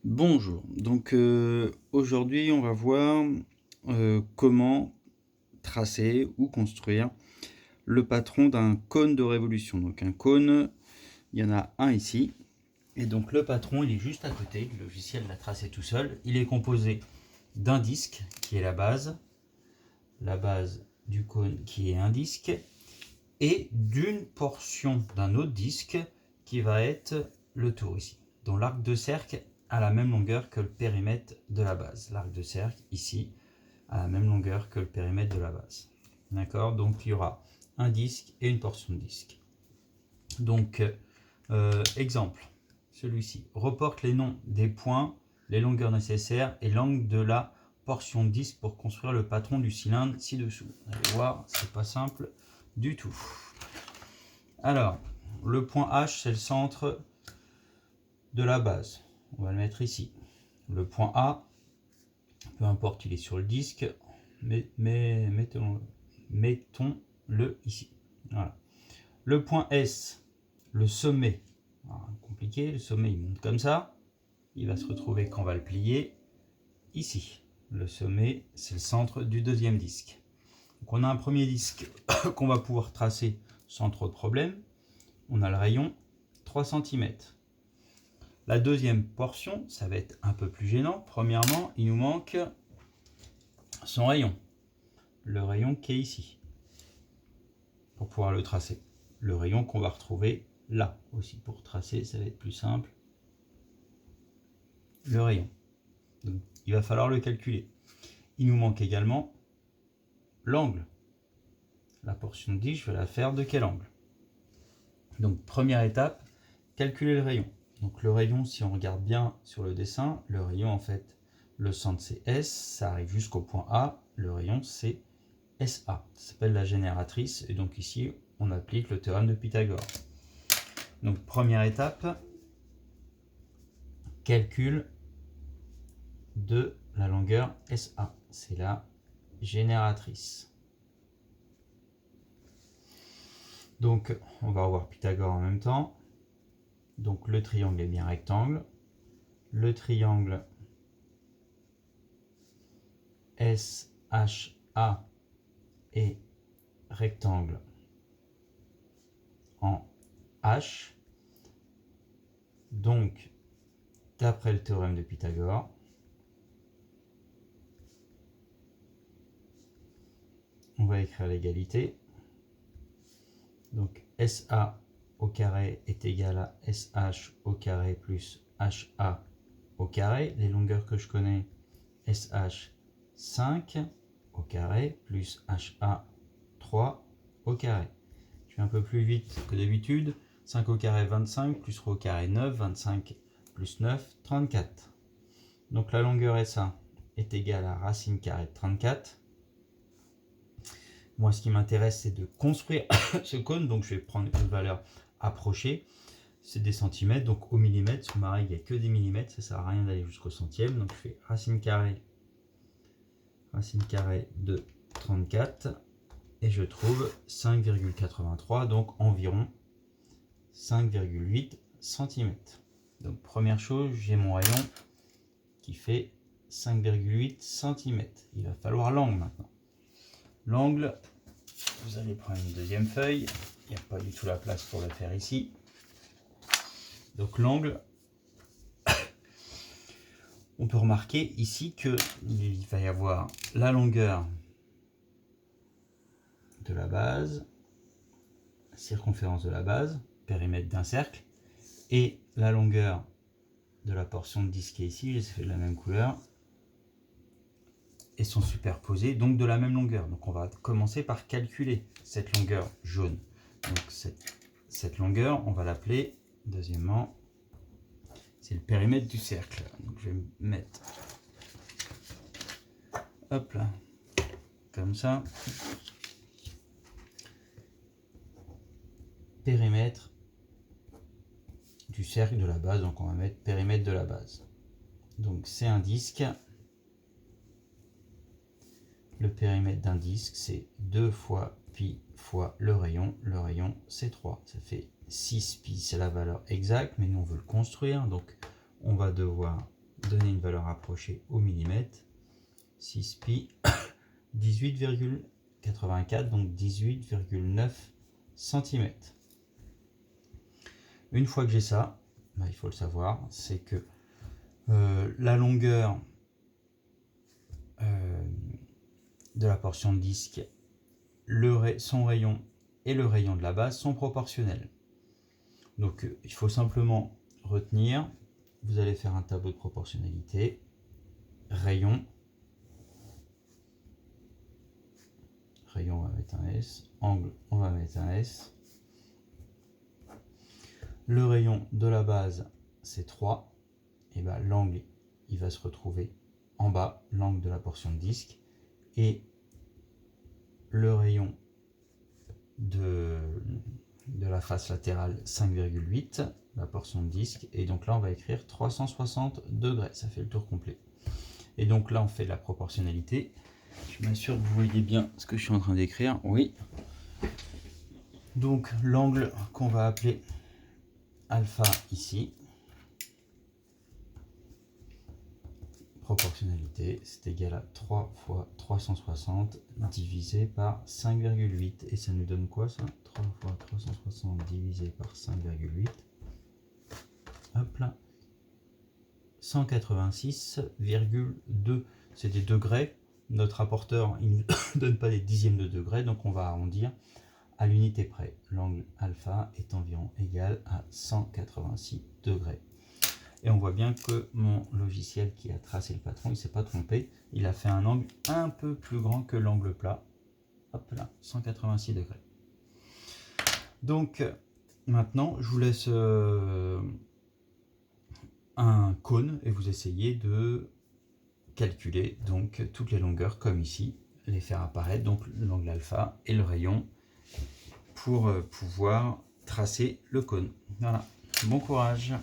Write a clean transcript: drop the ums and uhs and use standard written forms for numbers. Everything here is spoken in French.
Bonjour, donc aujourd'hui on va voir comment tracer ou construire le patron d'un cône de révolution. Donc un cône, il y en a un ici, et donc le patron il est juste à côté, le logiciel l'a tracé tout seul. Il est composé d'un disque qui est la base du cône qui est un disque, et d'une portion d'un autre disque qui va être le tour ici, dont l'arc de cercle a la même longueur que le périmètre de la base. L'arc de cercle ici a la même longueur que le périmètre de la base. D'accord? Donc il y aura un disque et une portion de disque. Donc exemple, celui-ci reporte les noms des points, les longueurs nécessaires et l'angle de la portion de disque pour construire le patron du cylindre ci-dessous. Vous allez voir, c'est pas simple du tout. Alors, le point H, c'est le centre de la base. On va le mettre ici. Le point A, peu importe, il est sur le disque, mais mettons-le ici. Voilà. Le point S, le sommet. Alors, compliqué, le sommet il monte comme ça. Il va se retrouver quand on va le plier ici. Le sommet, c'est le centre du deuxième disque. Donc on a un premier disque qu'on va pouvoir tracer sans trop de problème. On a le rayon 3 cm. La deuxième portion, ça va être un peu plus gênant. Premièrement, il nous manque son rayon. Le rayon qui est ici. Pour pouvoir le tracer. Le rayon qu'on va retrouver là aussi. Pour tracer, ça va être plus simple. Le rayon. Donc, il va falloir le calculer. Il nous manque également l'angle. La portion de 10, je vais la faire de quel angle? Donc, première étape, calculer le rayon. Donc, le rayon, si on regarde bien sur le dessin, le rayon, en fait, le centre, c'est S. Ça arrive jusqu'au point A. Le rayon, c'est SA. Ça s'appelle la génératrice. Et donc, ici, on applique le théorème de Pythagore. Donc, première étape, calcul de la longueur SA. C'est la génératrice. Donc, on va revoir Pythagore en même temps. Donc, le triangle est bien rectangle. Le triangle SHA est rectangle en H. Donc, d'après le théorème de Pythagore, on va écrire l'égalité. Donc, SA au carré est égal à SH au carré plus HA au carré. Les longueurs que je connais, SH 5 au carré plus HA 3 au carré. Je vais un peu plus vite que d'habitude. 5 au carré 25 plus ρ au carré 9, 25 plus 9, 34. Donc la longueur SA est égale à racine carrée de 34. Moi, ce qui m'intéresse, c'est de construire ce cône. Donc, je vais prendre une valeur approchée. C'est des centimètres. Donc, au millimètre, sur ma règle, il n'y a que des millimètres. Ça ne sert à rien d'aller jusqu'au centième. Donc, je fais racine carrée de 34. Et je trouve 5,83. Donc, environ 5,8 cm. Donc, première chose, j'ai mon rayon qui fait 5,8 cm. Il va falloir l'angle maintenant. L'angle, vous allez prendre une deuxième feuille. Il n'y a pas du tout la place pour le faire ici. Donc l'angle, on peut remarquer ici qu'il va y avoir la longueur de la base, circonférence de la base, périmètre d'un cercle, et la longueur de la portion de disque qui est ici, j'ai fait de la même couleur, et sont superposés, donc de la même longueur. Donc on va commencer par calculer cette longueur jaune. Donc cette longueur, on va l'appeler, deuxièmement, c'est le périmètre du cercle. Donc je vais mettre, hop là, comme ça, périmètre du cercle de la base. Donc on va mettre périmètre de la base. Donc c'est un disque. Le périmètre d'un disque, c'est 2 fois pi fois le rayon. Le rayon, c'est 3. Ça fait 6 pi, c'est la valeur exacte, mais nous, on veut le construire. Donc, on va devoir donner une valeur approchée au millimètre. 6 pi 18,84, donc 18,9 cm. Une fois que j'ai ça, il faut le savoir, c'est que la longueur de la portion de disque, son rayon et le rayon de la base sont proportionnels. Donc il faut simplement retenir, vous allez faire un tableau de proportionnalité, rayon, on va mettre un S, angle, on va mettre un S, le rayon de la base c'est 3, et bien l'angle il va se retrouver en bas, l'angle de la portion de disque, et le rayon de la face latérale 5,8, la portion de disque, et donc là on va écrire 360 degrés, ça fait le tour complet. Et donc là on fait la proportionnalité. Je m'assure que vous voyez bien ce que je suis en train d'écrire. Oui. Donc l'angle qu'on va appeler alpha ici, proportionnalité, c'est égal à 3 fois 360 divisé par 5,8. Et ça nous donne quoi ça? 3 fois 360 divisé par 5,8. Hop là. 186,2. C'est des degrés. Notre rapporteur, il ne nous donne pas des dixièmes de degrés, donc on va arrondir à l'unité près. L'angle alpha est environ égal à 186 degrés. Et on voit bien que mon logiciel qui a tracé le patron, il ne s'est pas trompé. Il a fait un angle un peu plus grand que l'angle plat. Hop là, 186 degrés. Donc maintenant, je vous laisse un cône et vous essayez de calculer donc toutes les longueurs comme ici, les faire apparaître, donc l'angle alpha et le rayon pour pouvoir tracer le cône. Voilà, bon courage.